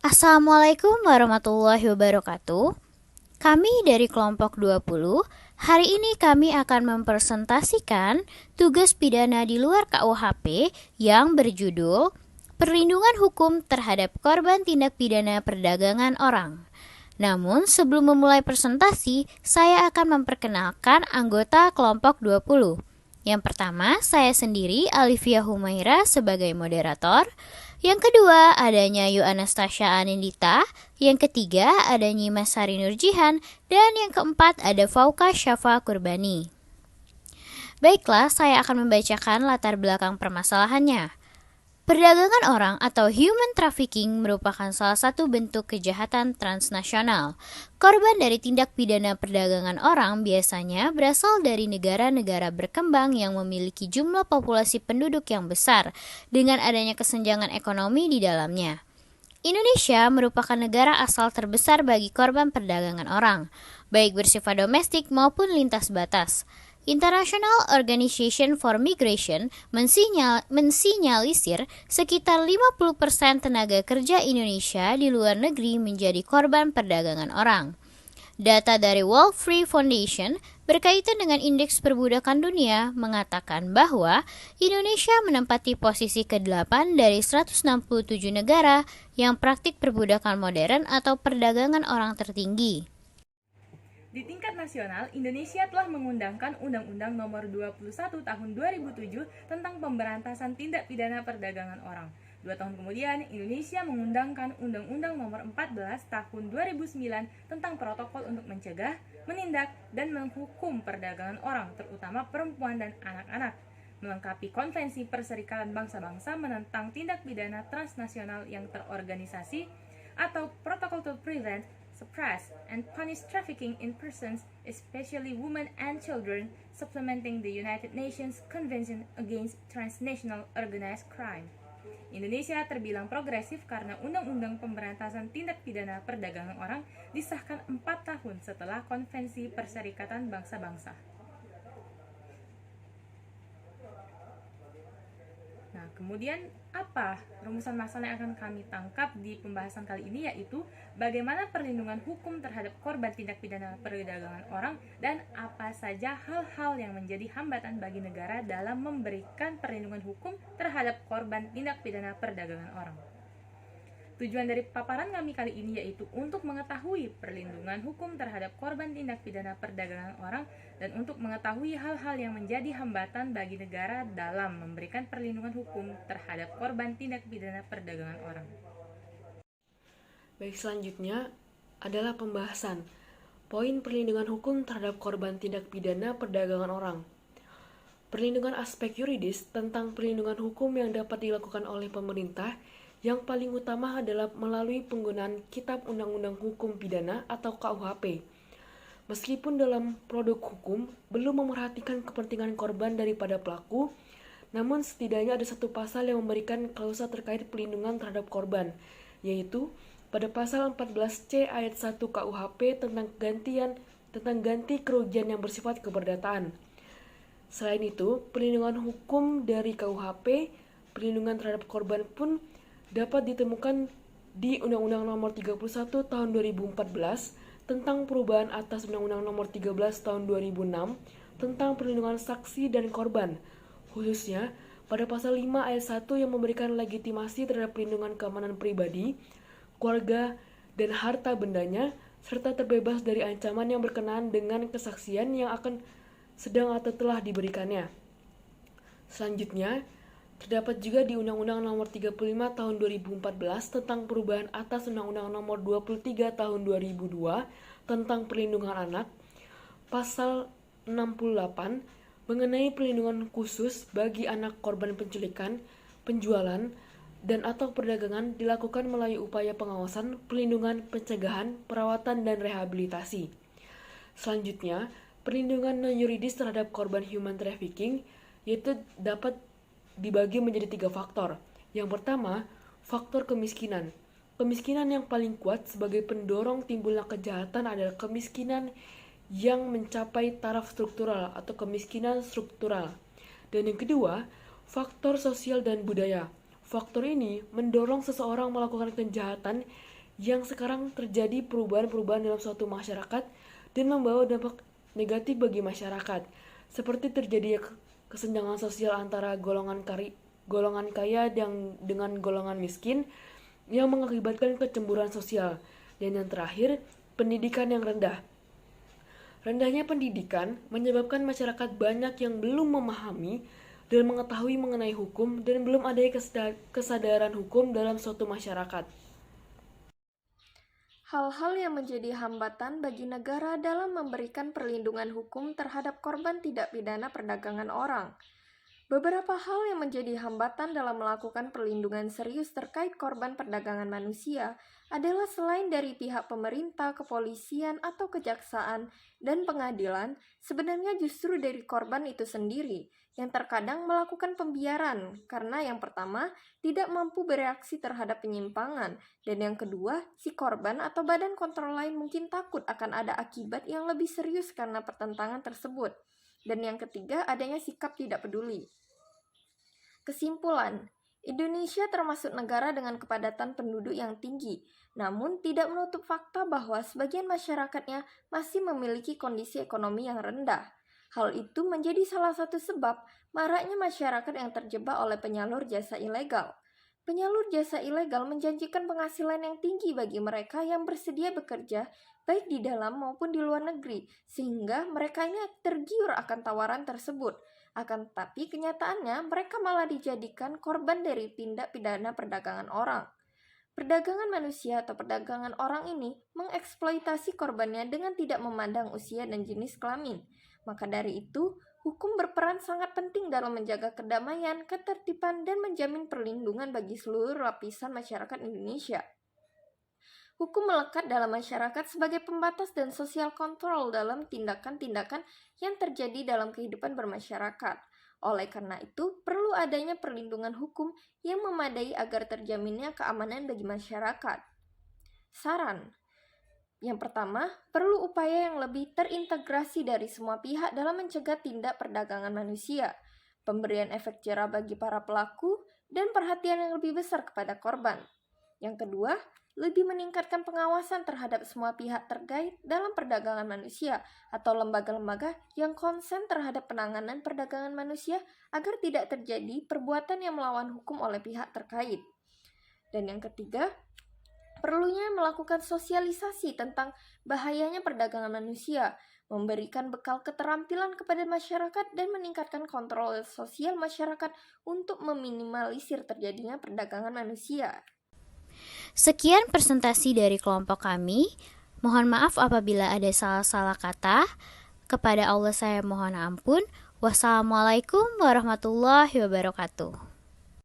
Assalamualaikum warahmatullahi wabarakatuh. Kami dari kelompok 20, hari ini kami akan mempresentasikan tugas pidana di luar KUHP yang berjudul Perlindungan Hukum Terhadap Korban Tindak Pidana Perdagangan Orang. Namun, sebelum memulai presentasi, saya akan memperkenalkan anggota kelompok 20. Yang pertama, saya sendiri, Alivia Humaira, sebagai moderator. Yang kedua, adanya Yu Anastasia Anindita. Yang ketiga, ada Nyimas Sari Nurjihan. Dan yang keempat, ada Fauka Syafa Kurbani. Baiklah, saya akan membacakan latar belakang permasalahannya. Perdagangan orang atau human trafficking merupakan salah satu bentuk kejahatan transnasional. Korban dari tindak pidana perdagangan orang biasanya berasal dari negara-negara berkembang yang memiliki jumlah populasi penduduk yang besar dengan adanya kesenjangan ekonomi di dalamnya. Indonesia merupakan negara asal terbesar bagi korban perdagangan orang, baik bersifat domestik maupun lintas batas. International Organization for Migration mensinyalisir sekitar 50% tenaga kerja Indonesia di luar negeri menjadi korban perdagangan orang. Data dari World Free Foundation berkaitan dengan Indeks Perbudakan Dunia mengatakan bahwa Indonesia menempati posisi ke-8 dari 167 negara yang praktik perbudakan modern atau perdagangan orang tertinggi. Di tingkat nasional, Indonesia telah mengundangkan Undang-Undang Nomor 21 Tahun 2007 tentang pemberantasan tindak pidana perdagangan orang. 2 tahun kemudian, Indonesia mengundangkan Undang-Undang Nomor 14 Tahun 2009 tentang protokol untuk mencegah, menindak, dan menghukum perdagangan orang, terutama perempuan dan anak-anak, melengkapi Konvensi Perserikatan Bangsa-Bangsa menentang tindak pidana transnasional yang terorganisasi atau Protocol to Prevent, Suppress, and Punish Trafficking in Persons, especially women and children, supplementing the United Nations Convention Against Transnational Organized Crime. Indonesia terbilang progresif karena Undang-Undang Pemberantasan Tindak Pidana Perdagangan Orang disahkan 4 tahun setelah Konvensi Perserikatan Bangsa-Bangsa. Nah, kemudian apa rumusan masalah yang akan kami tangkap di pembahasan kali ini, yaitu bagaimana perlindungan hukum terhadap korban tindak pidana perdagangan orang dan apa saja hal-hal yang menjadi hambatan bagi negara dalam memberikan perlindungan hukum terhadap korban tindak pidana perdagangan orang. Tujuan dari paparan kami kali ini yaitu untuk mengetahui perlindungan hukum terhadap korban tindak pidana perdagangan orang dan untuk mengetahui hal-hal yang menjadi hambatan bagi negara dalam memberikan perlindungan hukum terhadap korban tindak pidana perdagangan orang. Baik, selanjutnya adalah pembahasan poin perlindungan hukum terhadap korban tindak pidana perdagangan orang. Perlindungan aspek yuridis tentang perlindungan hukum yang dapat dilakukan oleh pemerintah yang paling utama adalah melalui penggunaan Kitab Undang-Undang Hukum Pidana atau KUHP. Meskipun dalam produk hukum belum memerhatikan kepentingan korban daripada pelaku, namun setidaknya ada satu pasal yang memberikan klausa terkait perlindungan terhadap korban, yaitu pada pasal 14C ayat 1 KUHP tentang ganti kerugian yang bersifat keperdataan. Selain itu, perlindungan hukum dari KUHP, perlindungan terhadap korban pun dapat ditemukan di Undang-Undang Nomor 31 Tahun 2014 tentang perubahan atas Undang-Undang Nomor 13 Tahun 2006 tentang perlindungan saksi dan korban, khususnya pada pasal 5 ayat 1 yang memberikan legitimasi terhadap perlindungan keamanan pribadi, keluarga, dan harta bendanya, serta terbebas dari ancaman yang berkenaan dengan kesaksian yang akan sedang atau telah diberikannya. Selanjutnya, terdapat juga di Undang-Undang Nomor 35 Tahun 2014 tentang perubahan atas Undang-Undang Nomor 23 Tahun 2002 tentang perlindungan anak, pasal 68 mengenai perlindungan khusus bagi anak korban penculikan, penjualan, dan atau perdagangan dilakukan melalui upaya pengawasan, perlindungan, pencegahan, perawatan, dan rehabilitasi. Selanjutnya, perlindungan non-yuridis terhadap korban human trafficking yaitu dapat dibagi menjadi 3 faktor. Yang pertama, faktor kemiskinan. Kemiskinan yang paling kuat sebagai pendorong timbulnya kejahatan adalah kemiskinan yang mencapai taraf struktural atau kemiskinan struktural. Dan yang kedua, faktor sosial dan budaya. Faktor ini mendorong seseorang melakukan kejahatan yang sekarang terjadi perubahan-perubahan dalam suatu masyarakat dan membawa dampak negatif bagi masyarakat, seperti terjadinya kesenjangan sosial antara golongan kaya dengan golongan miskin yang mengakibatkan kecemburuan sosial. Dan yang terakhir, pendidikan yang rendah. Rendahnya pendidikan menyebabkan masyarakat banyak yang belum memahami dan mengetahui mengenai hukum dan belum ada kesadaran hukum dalam suatu masyarakat. Hal-hal yang menjadi hambatan bagi negara dalam memberikan perlindungan hukum terhadap korban tindak pidana perdagangan orang. Beberapa hal yang menjadi hambatan dalam melakukan perlindungan serius terkait korban perdagangan manusia adalah selain dari pihak pemerintah, kepolisian, atau kejaksaan, dan pengadilan, sebenarnya justru dari korban itu sendiri, yang terkadang melakukan pembiaran, karena yang pertama, tidak mampu bereaksi terhadap penyimpangan, dan yang kedua, si korban atau badan kontrol lain mungkin takut akan ada akibat yang lebih serius karena pertentangan tersebut. Dan yang ketiga, adanya sikap tidak peduli. Kesimpulan, Indonesia termasuk negara dengan kepadatan penduduk yang tinggi, namun tidak menutup fakta bahwa sebagian masyarakatnya masih memiliki kondisi ekonomi yang rendah. Hal itu menjadi salah satu sebab maraknya masyarakat yang terjebak oleh penyalur jasa ilegal. Penyalur jasa ilegal menjanjikan penghasilan yang tinggi bagi mereka yang bersedia bekerja, baik di dalam maupun di luar negeri, sehingga mereka ini tergiur akan tawaran tersebut. Akan tetapi kenyataannya mereka malah dijadikan korban dari tindak pidana perdagangan orang. Perdagangan manusia atau perdagangan orang ini mengeksploitasi korbannya dengan tidak memandang usia dan jenis kelamin. Maka dari itu, hukum berperan sangat penting dalam menjaga kedamaian, ketertiban, dan menjamin perlindungan bagi seluruh lapisan masyarakat Indonesia. Hukum melekat dalam masyarakat sebagai pembatas dan sosial kontrol dalam tindakan-tindakan yang terjadi dalam kehidupan bermasyarakat. Oleh karena itu, perlu adanya perlindungan hukum yang memadai agar terjaminnya keamanan bagi masyarakat. Saran. Yang pertama, perlu upaya yang lebih terintegrasi dari semua pihak dalam mencegah tindak perdagangan manusia, pemberian efek jerah bagi para pelaku, dan perhatian yang lebih besar kepada korban. Yang kedua, lebih meningkatkan pengawasan terhadap semua pihak terkait dalam perdagangan manusia atau lembaga-lembaga yang konsen terhadap penanganan perdagangan manusia agar tidak terjadi perbuatan yang melawan hukum oleh pihak terkait. Dan yang ketiga, perlunya melakukan sosialisasi tentang bahayanya perdagangan manusia, memberikan bekal keterampilan kepada masyarakat, dan meningkatkan kontrol sosial masyarakat untuk meminimalisir terjadinya perdagangan manusia. Sekian presentasi dari kelompok kami. Mohon maaf apabila ada salah-salah kata. Kepada Allah saya mohon ampun. Wassalamualaikum warahmatullahi wabarakatuh.